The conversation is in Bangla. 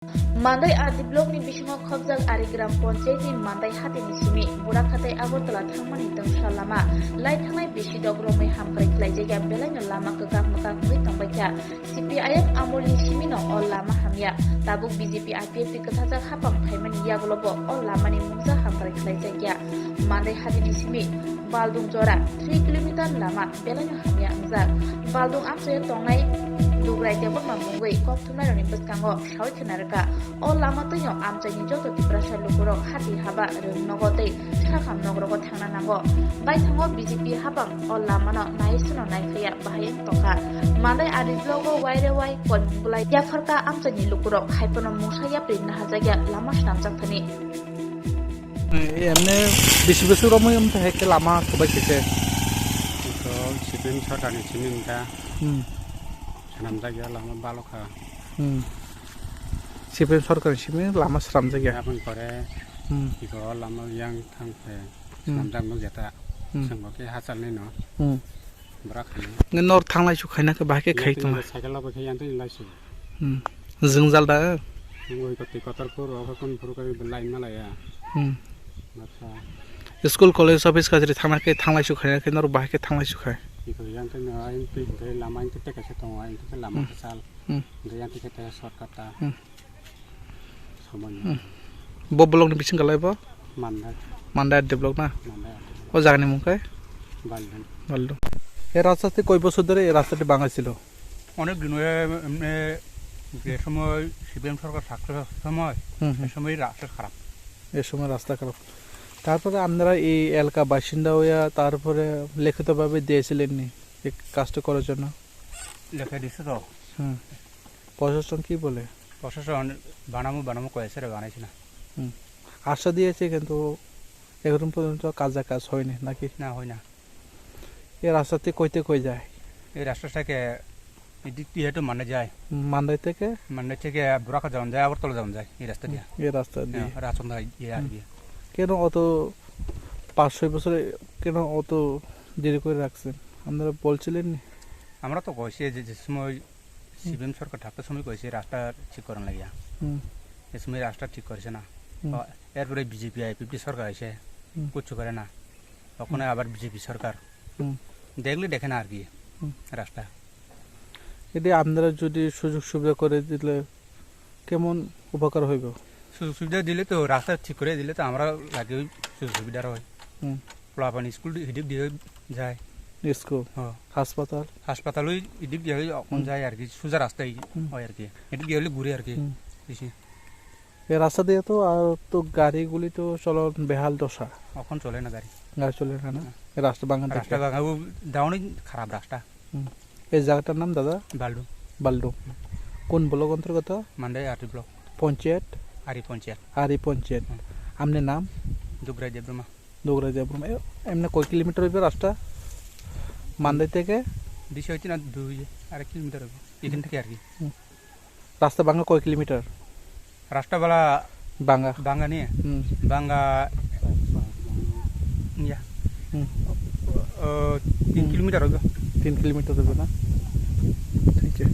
Mandai Adi Blok ni bisingo khobjak Ari Gram Panchayat ni Mandai hati ni simi Burakhatai Agartala thangmani tongsa lama lai thangnai bisi dogromai hamkrai khlaijaiga belai lama kekak mekak hui tongbaikya CPIM amol ni simi no all lama hamya tabuk BJP IPF ni kathajak hapam thaimani yaglobo all lama ni mungsa hamkrai khlaijaiga Mandai hati ni simi Baldung Jora 3 km lama belai hamya angjak Baldung amchaya tongnai Dugrai debot mamungui kok thumnai roni bwskango sawi khnaraka o lama tino amchaini joto tiprasa lukurok hati haba rung nogo tei sakham nogrogo thangna nango bai thango BJP habang o lama no naisuno naikaya bahayang tongka Mandai Adi Blogo waire wai konbulai yafarka amchaini lukurok haipono musaya prinna hajagya lama snamjak thani এমনি বেশি বেশি রকম থাকে লামা সবাই খেতে তো সিপিএম সরকারनि সিমিনটা সানাম জায়গা লামা বালকা সিপিএম সরকার সিমি লামা স্রাম জায়গা আপন করে ইকো লামা yang থাংফে সানাম জাগনো যেটা সঙ্গকে হাসালনি ন বরাখানি নর থাংলাই সুখাইনাকে বাকে খাই তো সাইকেল লাবো খাই আনতে লাইসু जों जालदा ওই কত কতরপুর অখন ফুরকারি লাইন মালায়া আচ্ছা स्कुल कलेज अफिस गाज्रि थांनाकै थांलाय सुखायनाकै नर बाहायके थांलाय सुखाय eco yang te no ain pi de lama inte te kase to ain te lama kasal de yang te te shortcut summon बब्लगनि बिसिं गालायबो मानदा मान्दा develop ना मानदा ও জাগানি মুখায় বালদান বললো এই রাস্তাতে কয় বছর ধরে এই রাস্তাটি ভাঙা ছিল অনেক দিন এমনি যে সময় সিপিএম সরকার থাকতে সময় সে সময় রাস্তা খারাপ এই সময় রাস্তা খারাপ তারপরে আপনারা এই এলাকা বাসিন্দা হইয়া তারপরে লিখিতভাবে দিয়েছিলেন নি এই কাজটা করার জন্য লেখা দিচ্ছে তো প্রশাসন কি বলে প্রশাসন বানামো কয়েছে রে বানাইছি না আশা দিয়েছে কিন্তু এখন পর্যন্ত কাজ হয়নি নাকি না হয় না এই রাস্তাতে কইতে কই যায় এই রাস্তাটাকে এদিক দিয়ে তো মানে যায় মান্দাই থেকে মানে থেকে বুড়াখা যাওয়া যায় আবার তলে যাওয়া যায় এই রাস্তা দিয়ে এই রাস্তা দিয়ে রাচন্দা ইয়ে আর দিয়ে কেন অত 5-6 বছরে কেন অত দেরি করে রাখছেন আপনারা বলছিলেন নি আমরা তো কইছি যে সময় সিপিএম সরকার থাকতে সময় কইছি রাস্তা ঠিক করার লাগিয়া এই সময় রাস্তা ঠিক করেছে না এরপরে বিজেপি আইপিপি সরকার এসে কিচ্ছু করে না তখন আবার বিজেপি সরকার দেখলে দেখে না আর কি রাস্তা এটি আপনারা যদি সুযোগ সুবিধা করে দিলে কেমন উপকার হইব সুযোগ সুবিধা দিলে তো রাস্তা ঠিক করে দিলে তো আমরা লাগে সুযোগ সুবিধা হয় পোলাপানি স্কুল এদিক দিয়ে যায় স্কুল হাসপাতাল হাসপাতালও এদিক দিয়ে যায় আর কি সোজা রাস্তায় হয় আর কি এদিক দিয়ে হলে ঘুরে আর কি বেশি এই রাস্তা দিয়ে তো আর তো গাড়িগুলি তো চলন বেহাল দশা এখন চলে না গাড়ি চলে না এই রাস্তা ভাঙা রাস্তা দাউনি খারাপ রাস্তা এই জায়গাটার নাম দাদা বালডু বাল্ডু কোন ব্লক অন্তর্গত মান্দাই আরটি ব্লক পঞ্চায়েত আরি পঞ্চায়েত আপনার নাম দুগরাই দেবরমা এমনি কয় কিলোমিটার হইবে রাস্তা মান্দাই থেকে বেশি হইতে না 2 কিলোমিটার হবে এখান থেকে আর কি রাস্তা ভাঙা কয় কিলোমিটার রাস্তা বালা ভাঙা নিয়ে ভাঙা ইয়া 3 কিলোমিটার হবে 3 কিলোমিটার হবে না